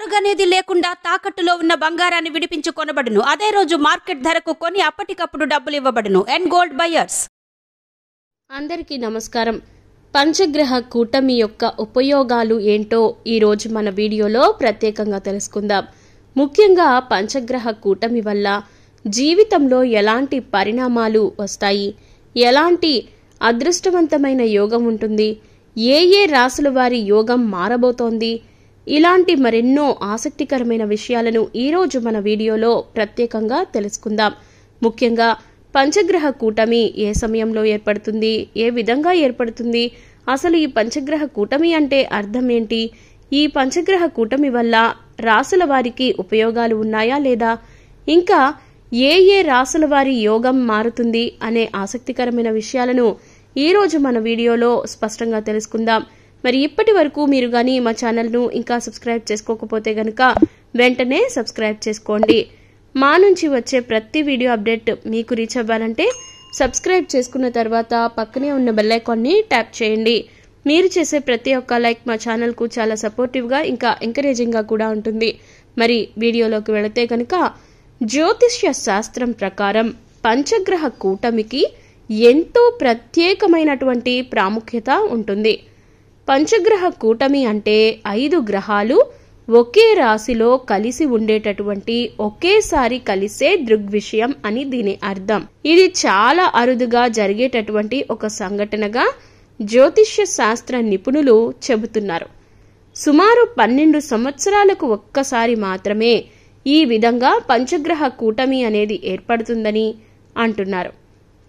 తరుగనేది లేకుండా తాకట్టులో ఉన్న బంగారాన్ని విడిపించి కొనబడును. అదే రోజు మార్కెట్ ధరకు కొని అప్పటికప్పుడు డబ్బులు ఇవ్వబడును. And gold buyers. అందరికీ నమస్కారం. పంచగ్రహ కూటమి యొక్క ఉపయోగాలు ఏంటో ఈరోజు మన వీడియోలో ప్రత్యేకంగా తెలుసుకుందాం. ముఖ్యంగా పంచగ్రహ కూటమి వల్ల జీవితంలో ఎలాంటి పరిణామాలు వస్తాయి, ఎలాంటి అదృష్టవంతమైన యోగం ఉంటుంది, ఏ రాశుల వారి యోగం మారబోతోంది, ఇలాంటి మరెన్నో ఆసక్తికరమైన విషయాలను ఈరోజు మన వీడియోలో ప్రత్యేకంగా తెలుసుకుందాం. ముఖ్యంగా పంచగ్రహ కూటమి ఏ సమయంలో ఏర్పడుతుంది, ఏ విధంగా ఏర్పడుతుంది, అసలు ఈ పంచగ్రహ కూటమి అంటే అర్థం ఏంటి, ఈ పంచగ్రహ కూటమి వల్ల రాసుల వారికి ఉపయోగాలు ఉన్నాయా లేదా, ఇంకా ఏ రాసుల వారి యోగం మారుతుంది అనే ఆసక్తికరమైన విషయాలను ఈరోజు మన వీడియోలో స్పష్టంగా తెలుసుకుందాం. మరి ఇప్పటి వరకు మీరు కానీ మా ఛానల్ను ఇంకా సబ్స్క్రైబ్ చేసుకోకపోతే గనక వెంటనే సబ్స్క్రైబ్ చేసుకోండి. మా నుంచి వచ్చే ప్రతి వీడియో అప్డేట్ మీకు రీచ్ అవ్వాలంటే సబ్స్క్రైబ్ చేసుకున్న తర్వాత పక్కనే ఉన్న బెల్ ఐకాన్ని ట్యాప్ చేయండి. మీరు చేసే ప్రతి ఒక్క లైక్ మా ఛానల్కు చాలా సపోర్టివ్గా ఇంకా ఎంకరేజింగ్గా కూడా ఉంటుంది. మరి వీడియోలోకి వెళితే కనుక జ్యోతిష్య శాస్త్రం ప్రకారం పంచగ్రహ కూటమికి ఎంతో ప్రత్యేకమైనటువంటి ప్రాముఖ్యత ఉంటుంది. పంచగ్రహ కూటమి అంటే 5 గ్రహాలు ఒకే రాశిలో కలిసి ఉండేటటువంటి ఒకేసారి కలిసే దృగ్విషయం అని దీని అర్థం. ఇది చాలా అరుదుగా జరిగేటటువంటి ఒక సంఘటనగా జ్యోతిష్య శాస్త్ర నిపుణులు చెబుతున్నారు. సుమారు 12 సంవత్సరాలకు ఒక్కసారి మాత్రమే ఈ విధంగా పంచగ్రహ కూటమి అనేది ఏర్పడుతుందని అంటున్నారు.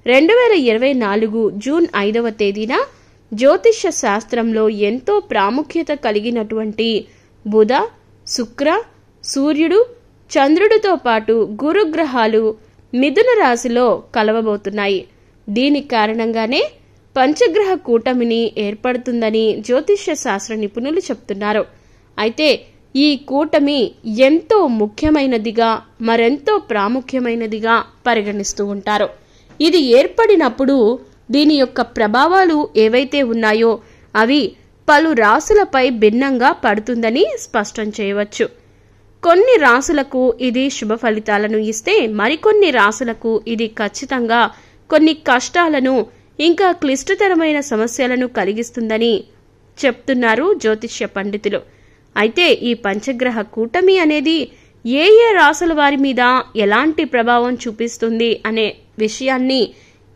2024 జూన్ 5వ తేదీన జ్యోతిష్య శాస్త్రంలో ఎంతో ప్రాముఖ్యత కలిగినటువంటి బుధ, శుక్ర, సూర్యుడు, చంద్రుడితో పాటు గురుగ్రహాలు మిథున రాశిలో కలవబోతున్నాయి. దీని కారణంగానే పంచగ్రహ కూటమిని ఏర్పడుతుందని జ్యోతిష్య శాస్త్ర నిపుణులు చెప్తున్నారు. అయితే ఈ కూటమి ఎంతో ముఖ్యమైనదిగా, మరెంతో ప్రాముఖ్యమైనదిగా పరిగణిస్తూ ఉంటారు. ఇది ఏర్పడినప్పుడు దీని యొక్క ప్రభావాలు ఏవైతే ఉన్నాయో అవి పలు రాశులపై భిన్నంగా పడుతుందని స్పష్టం చేయవచ్చు. కొన్ని రాశులకు ఇది శుభ ఫలితాలను ఇస్తే మరికొన్ని రాశులకు ఇది ఖచ్చితంగా కొన్ని కష్టాలను ఇంకా క్లిష్టతరమైన సమస్యలను కలిగిస్తుందని చెప్తున్నారు జ్యోతిష్య పండితులు. అయితే ఈ పంచగ్రహ కూటమి అనేది ఏ రాశుల వారి మీద ఎలాంటి ప్రభావం చూపిస్తుంది అనే విషయాన్ని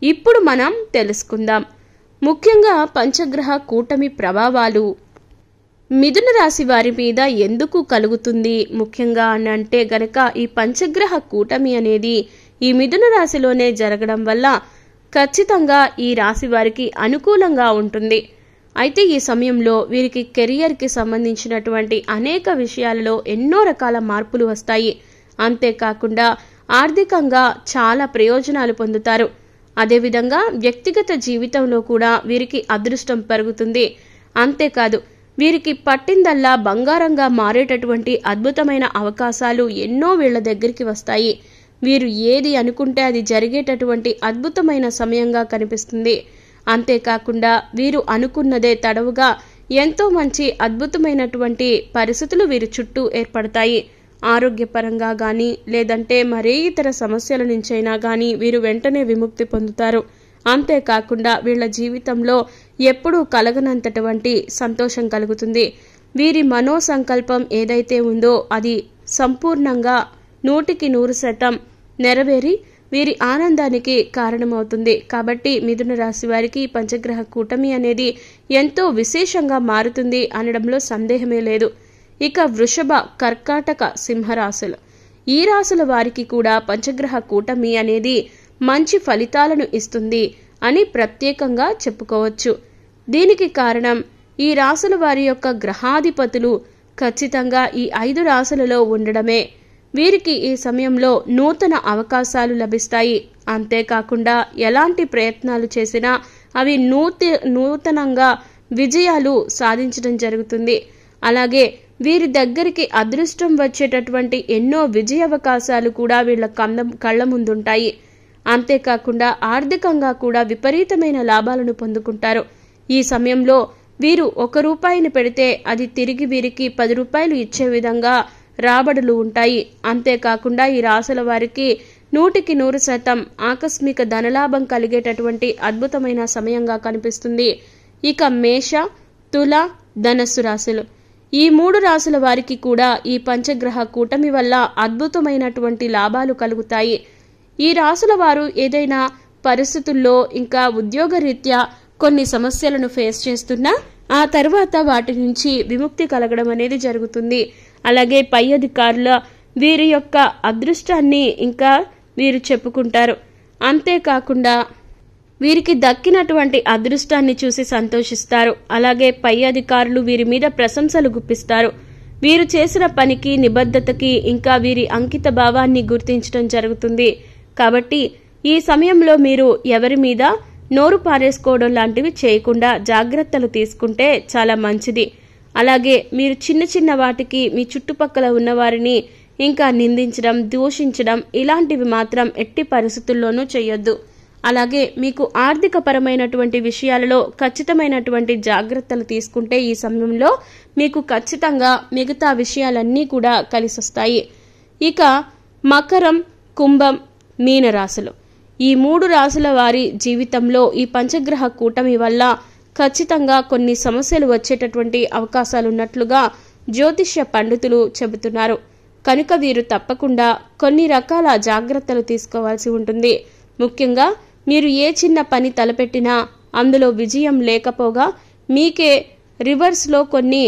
ఇప్పుడు మనం తెలుసుకుందాం. ముఖ్యంగా పంచగ్రహ కూటమి ప్రభావాలు మిథున రాశి వారి మీద ఎందుకు కలుగుతుంది ముఖ్యంగా అని అంటే గనక ఈ పంచగ్రహ కూటమి అనేది ఈ మిథున రాశిలోనే జరగడం వల్ల ఖచ్చితంగా ఈ రాశి వారికి అనుకూలంగా ఉంటుంది. అయితే ఈ సమయంలో వీరికి కెరియర్కి సంబంధించినటువంటి అనేక విషయాలలో ఎన్నో రకాల మార్పులు వస్తాయి. అంతేకాకుండా ఆర్థికంగా చాలా ప్రయోజనాలు పొందుతారు. అదేవిధంగా వ్యక్తిగత జీవితంలో కూడా వీరికి అదృష్టం పెరుగుతుంది. అంతేకాదు వీరికి పట్టిందల్లా బంగారంగా మారేటటువంటి అద్భుతమైన అవకాశాలు ఎన్నో వీళ్ల దగ్గరికి వస్తాయి. వీరు ఏది అనుకుంటే అది జరిగేటటువంటి అద్భుతమైన సమయంగా కనిపిస్తుంది. అంతేకాకుండా వీరు అనుకున్నదే తడవుగా ఎంతో మంచి అద్భుతమైనటువంటి పరిస్థితులు వీరి చుట్టూ ఏర్పడతాయి. ఆరోగ్యపరంగా కానీ లేదంటే మరే ఇతర సమస్యల నుంచైనా కానీ వీరు వెంటనే విముక్తి పొందుతారు. అంతేకాకుండా వీళ్ళ జీవితంలో ఎప్పుడూ కలగనంతటువంటి సంతోషం కలుగుతుంది. వీరి మనోసంకల్పం ఏదైతే ఉందో అది సంపూర్ణంగా 100% నెరవేరి వీరి ఆనందానికి కారణమవుతుంది. కాబట్టి మిథున రాశి వారికి పంచగ్రహ కూటమి అనేది ఎంతో విశేషంగా మారుతుంది అనడంలో సందేహమే లేదు. ఇక వృషభ, కర్కాటక, సింహరాశులు ఈ రాశుల వారికి కూడా పంచగ్రహ కూటమి అనేది మంచి ఫలితాలను ఇస్తుంది అని ప్రత్యేకంగా చెప్పుకోవచ్చు. దీనికి కారణం ఈ రాశుల వారి యొక్క గ్రహాధిపతులు ఖచ్చితంగా ఈ 5 రాశులలో ఉండడమే. వీరికి ఈ సమయంలో నూతన అవకాశాలు లభిస్తాయి. అంతేకాకుండా ఎలాంటి ప్రయత్నాలు చేసినా అవి నూతనంగా విజయాలు సాధించడం జరుగుతుంది. అలాగే వీరి దగ్గరికి అదృష్టం వచ్చేటటువంటి ఎన్నో విజయ అవకాశాలు కూడా వీళ్ళ కళ్ళ ముందుంటాయి. అంతేకాకుండా ఆర్థికంగా కూడా విపరీతమైన లాభాలను పొందుకుంటారు. ఈ సమయంలో వీరు 1 రూపాయిని పెడితే అది తిరిగి వీరికి 10 రూపాయలు ఇచ్చే విధంగా రాబడులు ఉంటాయి. అంతేకాకుండా ఈ రాశుల వారికి 100% ఆకస్మిక ధనలాభం కలిగేటటువంటి అద్భుతమైన సమయంగా కనిపిస్తుంది. ఇక మేష, తుల, ధనస్సు రాశులు, ఈ 3 రాశుల వారికి కూడా ఈ పంచగ్రహ కూటమి వల్ల అద్భుతమైనటువంటి లాభాలు కలుగుతాయి. ఈ రాశుల వారు ఏదైనా పరిస్థితుల్లో ఇంకా ఉద్యోగరీత్యా కొన్ని సమస్యలను ఫేస్ చేస్తున్నా ఆ తర్వాత వాటి నుంచి విముక్తి కలగడం అనేది జరుగుతుంది. అలాగే పై అధికారుల వీరి యొక్క అదృష్టాన్ని ఇంకా వీరు చెప్పుకుంటారు. అంతేకాకుండా వీరికి దక్కినటువంటి అదృష్టాన్ని చూసి సంతోషిస్తారు. అలాగే పై అధికారులు వీరి మీద ప్రశంసలు గుప్పిస్తారు. వీరు చేసిన పనికి, నిబద్ధతకి ఇంకా వీరి అంకిత భావాన్ని గుర్తించడం జరుగుతుంది. కాబట్టి ఈ సమయంలో మీరు ఎవరి మీద నోరు పారేసుకోవడం లాంటివి చేయకుండా జాగ్రత్తలు తీసుకుంటే చాలా మంచిది. అలాగే మీరు చిన్న చిన్న వాటికి మీ చుట్టుపక్కల ఉన్నవారిని ఇంకా నిందించడం, దూషించడం ఇలాంటివి మాత్రం ఎట్టి పరిస్థితుల్లోనూ చేయొద్దు. అలాగే మీకు ఆర్థిక పరమైనటువంటి విషయాలలో ఖచ్చితమైనటువంటి జాగ్రత్తలు తీసుకుంటే ఈ సమయంలో మీకు ఖచ్చితంగా మిగతా విషయాలన్నీ కూడా కలిసొస్తాయి. ఇక మకరం, కుంభం, మీన రాశులు, ఈ 3 రాశుల వారి జీవితంలో ఈ పంచగ్రహ కూటమి వల్ల ఖచ్చితంగా కొన్ని సమస్యలు వచ్చేటటువంటి అవకాశాలున్నట్లుగా జ్యోతిష్య పండితులు చెబుతున్నారు. కనుక వీరు తప్పకుండా కొన్ని రకాల జాగ్రత్తలు తీసుకోవాల్సి ఉంటుంది. ముఖ్యంగా మీరు ఏ చిన్న పని తలపెట్టినా అందులో విజయం లేకపోగా మీకే రివర్స్లో కొన్ని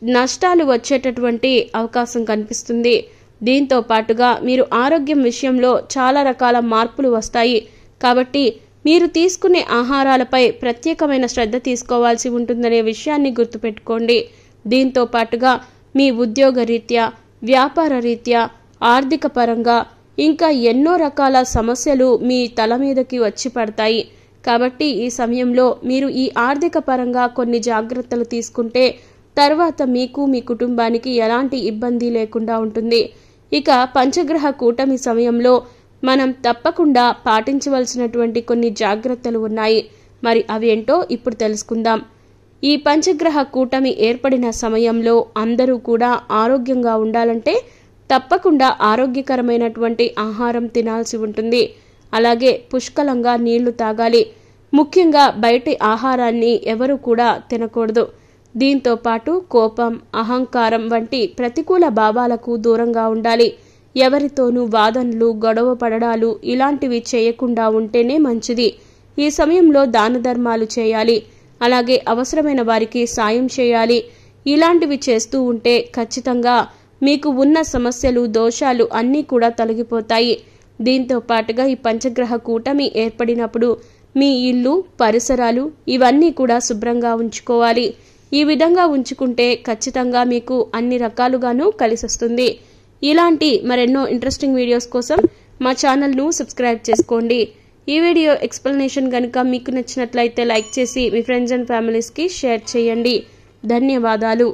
నష్టాలు వచ్చేటటువంటి అవకాశం కనిపిస్తుంది. దీంతో పాటుగా మీరు ఆరోగ్యం విషయంలో చాలా రకాల మార్పులు వస్తాయి. కాబట్టి మీరు తీసుకునే ఆహారాలపై ప్రత్యేకమైన శ్రద్ధ తీసుకోవాల్సి ఉంటుందనే విషయాన్ని గుర్తుపెట్టుకోండి. దీంతో పాటుగా మీ ఉద్యోగ రీత్యా, వ్యాపార రీత్యా, ఆర్థిక పరంగా ఇంకా ఎన్నో రకాల సమస్యలు మీ తల మీదకి వచ్చి పడతాయి. కాబట్టి ఈ సమయంలో మీరు ఈ ఆర్థిక పరంగా కొన్ని జాగ్రత్తలు తీసుకుంటే తర్వాత మీకు, మీ కుటుంబానికి ఎలాంటి ఇబ్బంది లేకుండా ఉంటుంది. ఇక పంచగ్రహ కూటమి సమయంలో మనం తప్పకుండా పాటించవలసినటువంటి కొన్ని జాగ్రత్తలు ఉన్నాయి. మరి అవేంటో ఇప్పుడు తెలుసుకుందాం. ఈ పంచగ్రహ కూటమి ఏర్పడిన సమయంలో అందరూ కూడా ఆరోగ్యంగా ఉండాలంటే తప్పకుండా ఆరోగ్యకరమైనటువంటి ఆహారం తినాల్సి ఉంటుంది. అలాగే పుష్కలంగా నీళ్లు తాగాలి. ముఖ్యంగా బయటి ఆహారాన్ని ఎవరు కూడా తినకూడదు. దీంతో పాటు కోపం, అహంకారం వంటి ప్రతికూల భావాలకు దూరంగా ఉండాలి. ఎవరితోనూ వాదనలు, గొడవ పడడాలు ఇలాంటివి చేయకుండా ఉంటేనే మంచిది. ఈ సమయంలో దాన ధర్మాలు చేయాలి. అలాగే అవసరమైన వారికి సాయం చేయాలి. ఇలాంటివి చేస్తూ ఉంటే ఖచ్చితంగా మీకు ఉన్న సమస్యలు, దోషాలు అన్నీ కూడా తొలగిపోతాయి. దీంతో పాటుగా ఈ పంచగ్రహ కూటమి ఏర్పడినప్పుడు మీ ఇల్లు, పరిసరాలు ఇవన్నీ కూడా శుభ్రంగా ఉంచుకోవాలి. ఈ విధంగా ఉంచుకుంటే ఖచ్చితంగా మీకు అన్ని రకాలుగానూ కలిసొస్తుంది. ఇలాంటి మరెన్నో ఇంట్రెస్టింగ్ వీడియోస్ కోసం మా ఛానల్ను సబ్స్క్రైబ్ చేసుకోండి. ఈ వీడియో ఎక్స్ప్లెనేషన్ కనుక మీకు నచ్చినట్లయితే లైక్ చేసి మీ ఫ్రెండ్స్ అండ్ ఫ్యామిలీస్కి షేర్ చేయండి. ధన్యవాదాలు.